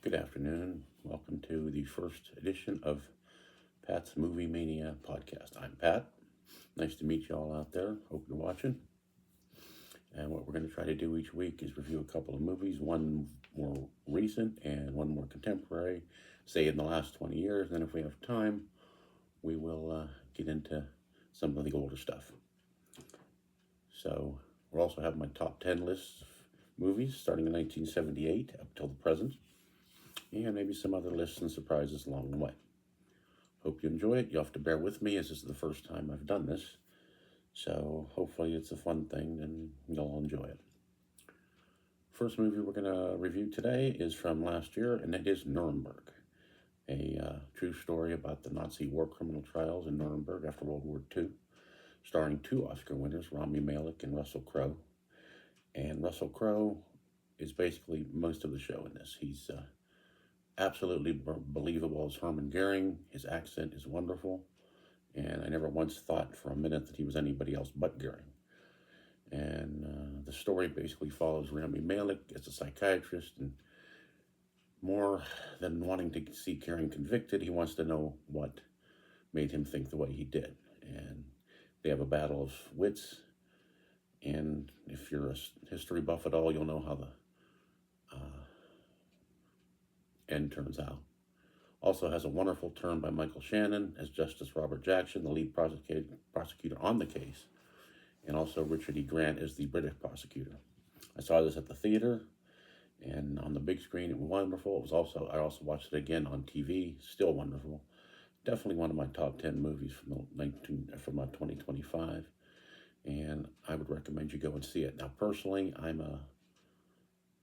Good afternoon. Welcome to the first edition of Pat's Movie Mania podcast. I'm Pat. Nice to meet you all out there. Hope you're watching. And what we're going to try to do each week is review a couple of movies, one more recent and one more contemporary, say in the last 20 years. And if we have time, we will get into some of the older stuff. So we'll also have my top 10 lists of movies starting in 1978 up till the present, and maybe some other lists and surprises along the way. Hope you enjoy it. You'll have to bear with me as this is the first time I've done this. So hopefully it's a fun thing and you'll all enjoy it. First movie we're going to review today is from last year, and it is Nuremberg, a true story about the Nazi war criminal trials in Nuremberg after World War II, starring two Oscar winners, Rami Malek and Russell Crowe. And Russell Crowe is basically most of the show in this. He's absolutely believable as Hermann Goering. His accent is wonderful, and I never once thought for a minute that he was anybody else but Goering. And the story basically follows Rami Malek as a psychiatrist, and more than wanting to see Goering convicted, he wants to know what made him think the way he did. And they have a battle of wits, and if you're a history buff at all, you'll know how the end turns out. Also has a wonderful turn by Michael Shannon as Justice Robert Jackson, the lead prosecutor on the case, and also Richard E. Grant as the British prosecutor. I saw this at the theater, and on the big screen, it was wonderful. I also watched it again on TV, still wonderful. Definitely one of my top 10 movies from 2025, and I would recommend you go and see it. Now, personally, I'm a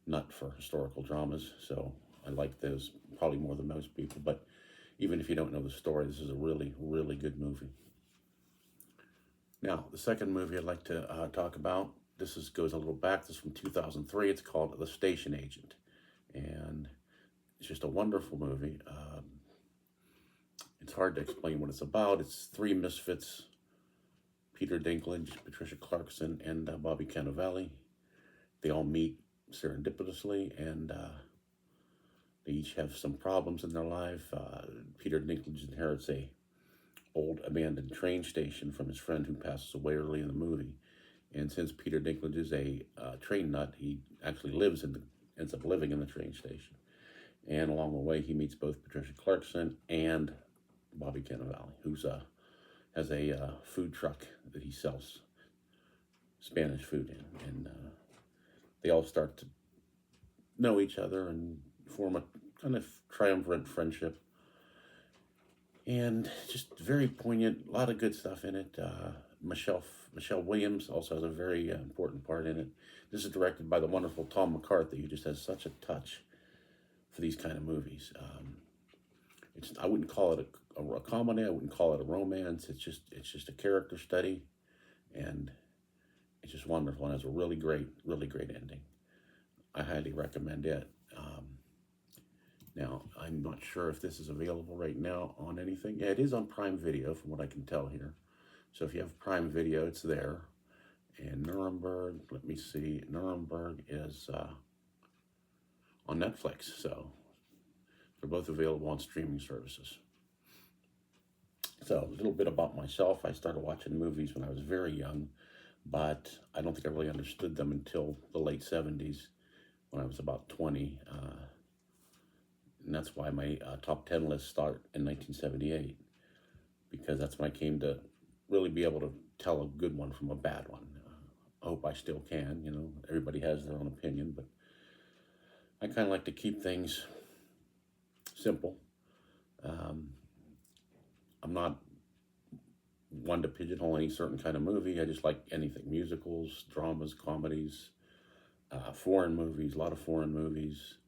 nut for historical dramas, so I like those probably more than most people, but even if you don't know the story, this is a really, really good movie. Now, the second movie I'd like to talk about, goes a little back. This is from 2003. It's called The Station Agent, and it's just a wonderful movie. It's hard to explain what it's about. It's three misfits, Peter Dinklage, Patricia Clarkson, and Bobby Cannavale. They all meet serendipitously, and they each have some problems in their life. Peter Dinklage inherits a old abandoned train station from his friend who passes away early in the movie. And since Peter Dinklage is a train nut, he actually ends up living in the train station. And along the way, he meets both Patricia Clarkson and Bobby Cannavale, who has a food truck that he sells Spanish food in. And they all start to know each other and form a kind of triumvirate friendship, and just very poignant. A lot of good stuff in it. Michelle Williams also has a very important part in it. This is directed by the wonderful Tom McCarthy, who just has such a touch for these kind of movies. I wouldn't call it a comedy. I wouldn't call it a romance. It's just a character study, and it's just wonderful, and has a really great ending. I highly recommend it. Now, I'm not sure if this is available right now on anything. Yeah, it is on Prime Video, from what I can tell here. So if you have Prime Video, it's there. And Nuremberg, let me see. Nuremberg is on Netflix. So they're both available on streaming services. So a little bit about myself. I started watching movies when I was very young, but I don't think I really understood them until the late 70s, when I was about 20. And that's why my top 10 lists start in 1978, because that's when I came to really be able to tell a good one from a bad one. I hope I still can. Everybody has their own opinion, but I kind of like to keep things simple. I'm not one to pigeonhole any certain kind of movie. I just like anything: musicals, dramas, comedies, foreign movies, a lot of foreign movies,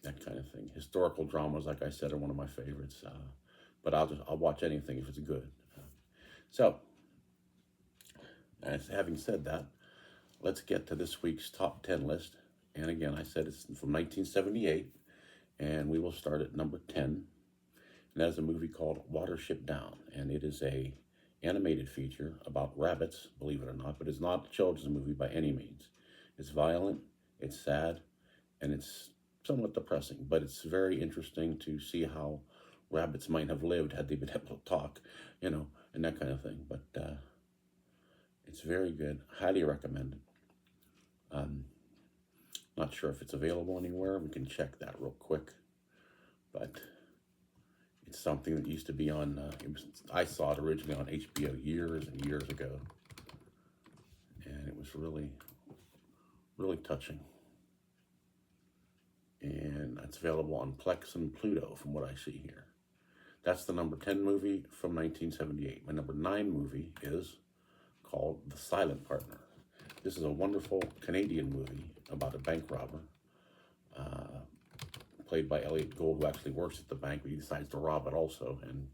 that kind of thing. Historical dramas, like I said, are one of my favorites. But I'll watch anything if it's good. So, having said that, let's get to this week's top 10 list. And again, I said it's from 1978, and we will start at number 10. And that is a movie called Watership Down, and it is a animated feature about rabbits, believe it or not, but it's not a children's movie by any means. It's violent, it's sad, and it's somewhat depressing, but it's very interesting to see how rabbits might have lived had they been able to talk, and that kind of thing. But it's very good. Highly recommended. Um, Not sure if it's available anywhere. We can check that real quick. But it's something that used to be on, I saw it originally on HBO years and years ago. And it was really, really touching. And it's available on Plex and Pluto from what I see here. That's the number 10 movie from 1978. My number 9 movie is called The Silent Partner. This is a wonderful Canadian movie about a bank robber, played by Elliot Gould, who actually works at the bank, but he decides to rob it also. And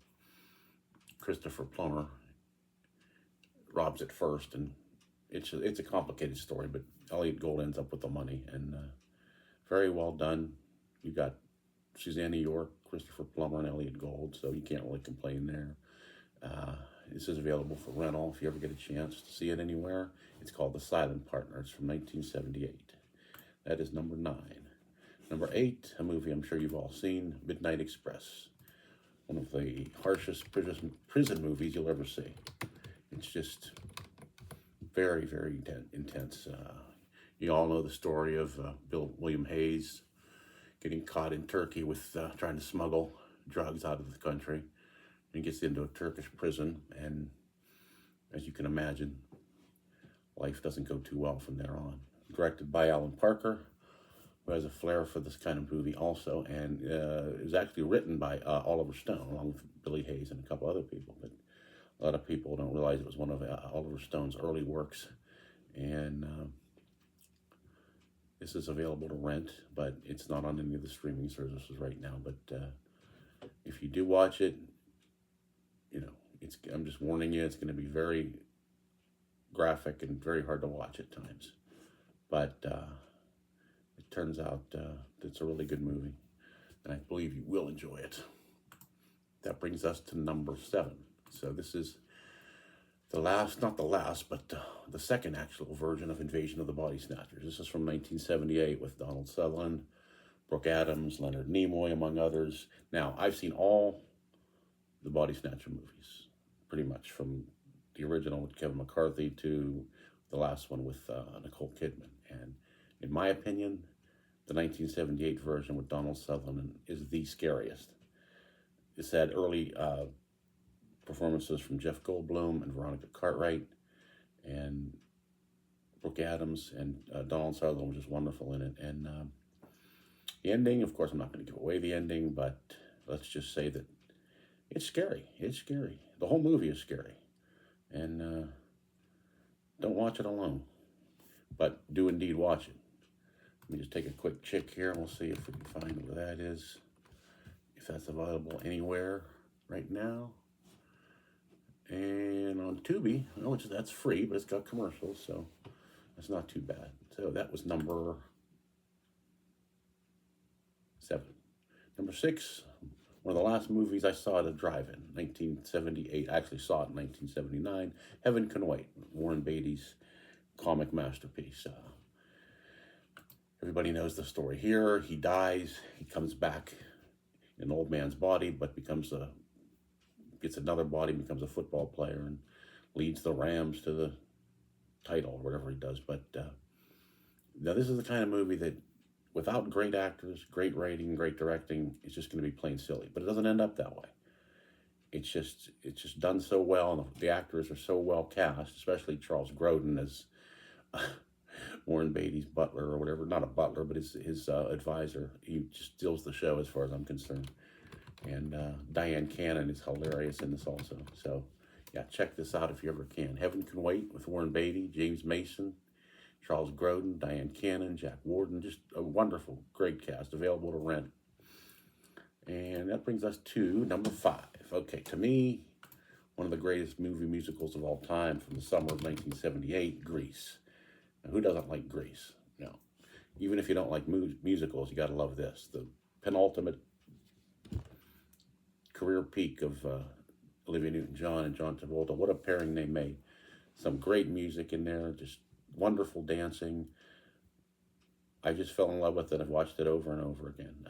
Christopher Plummer robs it first, and it's a complicated story, but Elliot Gould ends up with the money, and very well done. You got Suzanne York, Christopher Plummer, and Elliot Gould, so you can't really complain there. This is available for rental if you ever get a chance to see it anywhere. It's called The Silent Partner. It's from 1978. That is number 9. Number 8, a movie I'm sure you've all seen, Midnight Express. One of the harshest prison movies you'll ever see. It's just very, very intense. You all know the story of William Hayes getting caught in Turkey with trying to smuggle drugs out of the country, and gets into a Turkish prison, and as you can imagine, life doesn't go too well from there on. Directed by Alan Parker, who has a flair for this kind of movie also, and it was actually written by Oliver Stone, along with Billy Hayes and a couple other people, but a lot of people don't realize it was one of Oliver Stone's early works, and this is available to rent, but it's not on any of the streaming services right now, but if you do watch it, I'm just warning you, it's going to be very graphic and very hard to watch at times. But it turns out it's a really good movie, and I believe you will enjoy it. That brings us to number 7. So this is the last, not the last, but the second actual version of Invasion of the Body Snatchers. This is from 1978 with Donald Sutherland, Brooke Adams, Leonard Nimoy, among others. Now, I've seen all the Body Snatcher movies, pretty much, from the original with Kevin McCarthy to the last one with Nicole Kidman. And in my opinion, the 1978 version with Donald Sutherland is the scariest. It's had early performances from Jeff Goldblum and Veronica Cartwright, and Brooke Adams, and Donald Sutherland was just wonderful in it. And the ending, of course, I'm not going to give away the ending, but let's just say that it's scary. It's scary. The whole movie is scary. And don't watch it alone, but do indeed watch it. Let me just take a quick check here, and we'll see if we can find where that is, if that's available anywhere right now. And on Tubi, that's free, but it's got commercials, so that's not too bad. So that was number 7. Number 6, one of the last movies I saw at a drive-in, 1978. I actually saw it in 1979. Heaven Can Wait, Warren Beatty's comic masterpiece. Everybody knows the story here. He dies. He comes back in an old man's body, but gets another body, becomes a football player, and leads the Rams to the title, or whatever he does. But now this is the kind of movie that, without great actors, great writing, great directing, it's just going to be plain silly. But it doesn't end up that way. It's just done so well, and the actors are so well cast, especially Charles Grodin as Warren Beatty's butler, or whatever. Not a butler, but his advisor. He just steals the show as far as I'm concerned. And Diane Cannon is hilarious in this also. So, yeah, check this out if you ever can. Heaven Can Wait with Warren Beatty, James Mason, Charles Grodin, Diane Cannon, Jack Warden. Just a wonderful, great cast, available to rent. And that brings us to number 5. Okay, to me, one of the greatest movie musicals of all time from the summer of 1978, Grease. Now, who doesn't like Grease? No. Even if you don't like musicals, you got to love this. The penultimate career peak of Olivia Newton-John and John Travolta. What a pairing they made. Some great music in there, just wonderful dancing. I just fell in love with it. I've watched it over and over again.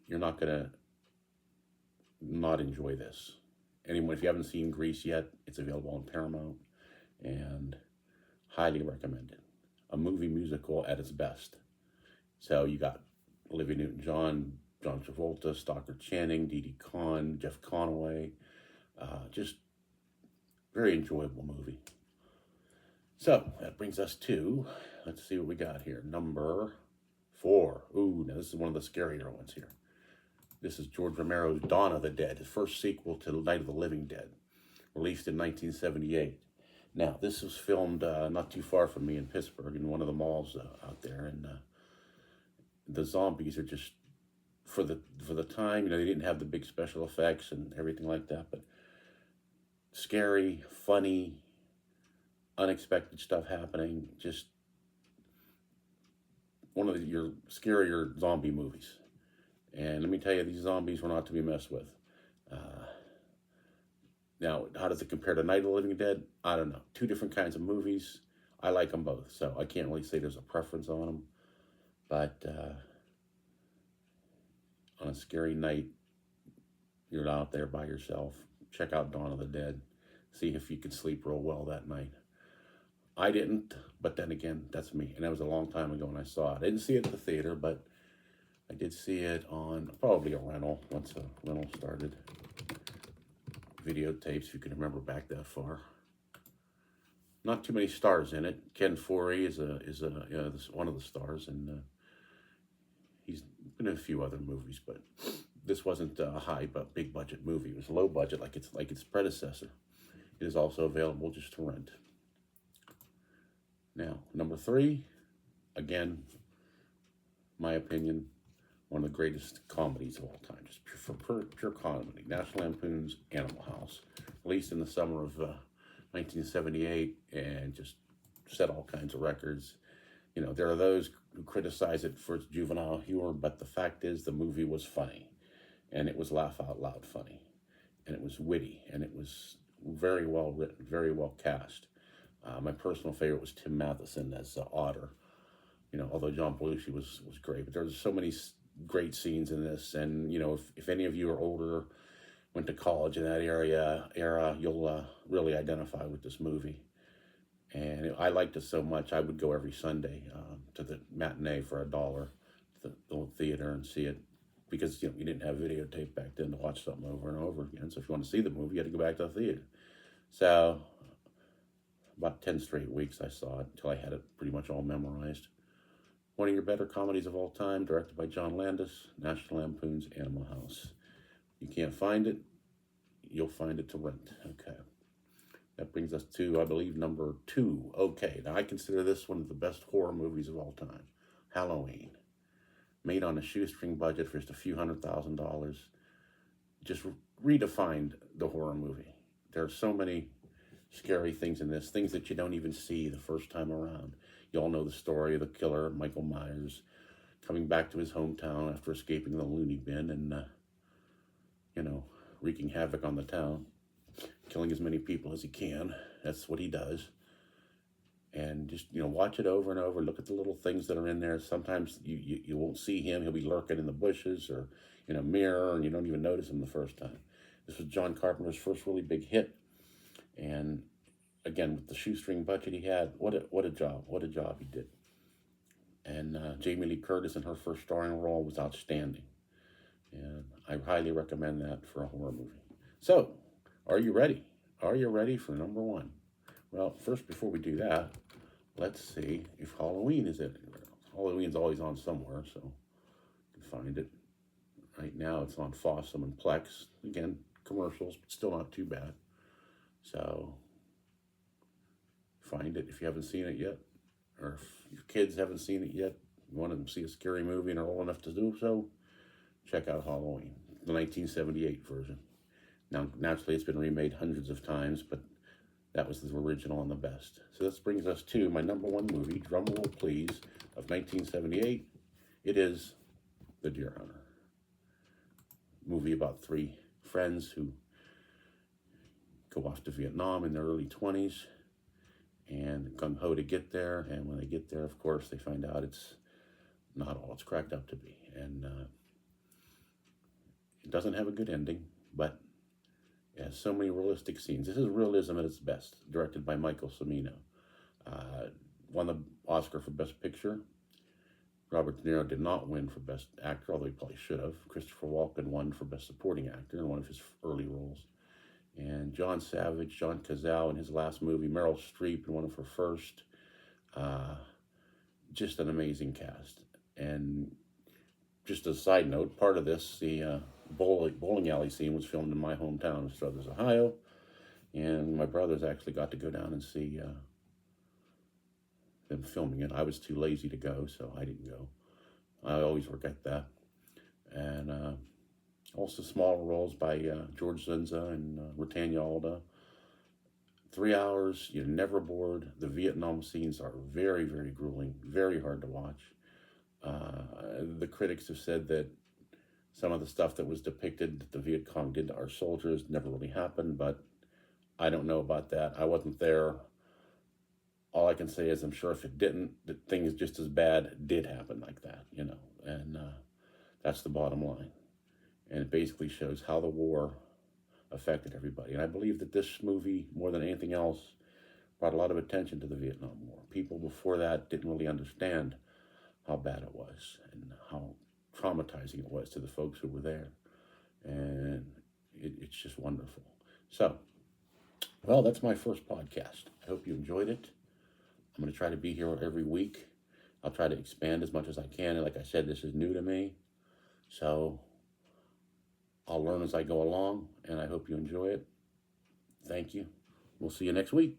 You're not going to not enjoy this. Anyone, if you haven't seen Grease yet, it's available on Paramount, and highly recommend it. A movie musical at its best. So you got Olivia Newton-John, John Travolta, Stockard Channing, Dee Conn, Jeff Conaway. Just very enjoyable movie. So that brings us to, let's see what we got here. Number 4. Ooh, now this is one of the scarier ones here. This is George Romero's Dawn of the Dead, his first sequel to Night of the Living Dead, released in 1978. Now, this was filmed not too far from me in Pittsburgh, in one of the malls out there, and the zombies are just, for the time, they didn't have the big special effects and everything like that, but scary, funny, unexpected stuff happening. Just one of your scarier zombie movies. And let me tell you, these zombies were not to be messed with. Now, how does it compare to Night of the Living Dead? I don't know. 2 different kinds of movies. I like them both, so I can't really say there's a preference on them. But on a scary night, you're out there by yourself, check out Dawn of the Dead. See if you can sleep real well that night. I didn't, but then again, that's me. And that was a long time ago when I saw it. I didn't see it at the theater, but I did see it on probably a rental, once a rental started. Videotapes, if you can remember back that far. Not too many stars in it. Ken Foree is one of the stars, and he's been in a few other movies, but this wasn't a high but big budget movie. It was low budget, like its predecessor. It is also available just to rent. Now, number 3, again, my opinion, one of the greatest comedies of all time, just pure comedy. National Lampoon's Animal House, released in the summer of 1978, and just set all kinds of records. There are those who criticize it for its juvenile humor, but the fact is the movie was funny, and it was laugh out loud funny, and it was witty, and it was very well written, very well cast. My personal favorite was Tim Matheson as Otter. Although John Belushi was great, but there's so many great scenes in this, and if any of you are older, went to college in that era, you'll really identify with this movie. And I liked it so much, I would go every Sunday to the matinee for $1 to the old theater and see it, because you didn't have videotape back then to watch something over and over again. So if you want to see the movie, you had to go back to the theater. So about 10 straight weeks I saw it until I had it pretty much all memorized. One of your better comedies of all time, directed by John Landis, National Lampoon's Animal House. You can't find it, you'll find it to rent. Okay. That brings us to, I believe, number 2. Okay, now I consider this one of the best horror movies of all time. Halloween. Made on a shoestring budget for just a few $100,000. Just redefined the horror movie. There are so many scary things in this, things that you don't even see the first time around. You all know the story of the killer, Michael Myers, coming back to his hometown after escaping the loony bin and, wreaking havoc on the town, killing as many people as he can. That's what he does. And just, watch it over and over. Look at the little things that are in there. Sometimes you won't see him. He'll be lurking in the bushes or in a mirror, and you don't even notice him the first time. This was John Carpenter's first really big hit. And again, with the shoestring budget he had, what a job he did. And Jamie Lee Curtis in her first starring role was outstanding. And I highly recommend that for a horror movie. So, are you ready? Are you ready for number 1? Well, first, before we do that, let's see if Halloween is it. Halloween's always on somewhere, so you can find it. Right now, it's on Fossum and Plex. Again, commercials, but still not too bad. So, find it if you haven't seen it yet, or if your kids haven't seen it yet, you want to see a scary movie and are old enough to do so, check out Halloween, the 1978 version. Now, naturally, it's been remade hundreds of times, but that was the original and the best. So this brings us to my number 1 movie, drumroll please, of 1978. It is The Deer Hunter. Movie about 3 friends who go off to Vietnam in their early 20s, and gung-ho to get there. And when they get there, of course, they find out it's not all it's cracked up to be. And it doesn't have a good ending, but it has so many realistic scenes. This is realism at its best, directed by Michael Cimino. Won the Oscar for Best Picture. Robert De Niro did not win for Best Actor, although he probably should have. Christopher Walken won for Best Supporting Actor in one of his early roles. And John Savage, John Cazale in his last movie, Meryl Streep in one of her first. Just an amazing cast. And just as a side note, part of this, the bowling alley scene was filmed in my hometown of Struthers, Ohio. And my brothers actually got to go down and see them filming it. I was too lazy to go, so I didn't go. I always forget that. And also small roles by George Zinza and Britannia Alda. 3 hours, you're never bored. The Vietnam scenes are very, very grueling, very hard to watch. The critics have said that some of the stuff that was depicted that the Viet Cong did to our soldiers never really happened, but I don't know about that. I wasn't there. All I can say is I'm sure if it didn't, that things just as bad did happen like that, and that's the bottom line. And it basically shows how the war affected everybody. And I believe that this movie, more than anything else, brought a lot of attention to the Vietnam War. People before that didn't really understand how bad it was and how traumatizing it was to the folks who were there. And it's just wonderful. So, well, that's my first podcast. I hope you enjoyed it. I'm going to try to be here every week. I'll try to expand as much as I can. And like I said, this is new to me. So I'll learn as I go along, and I hope you enjoy it. Thank you. We'll see you next week.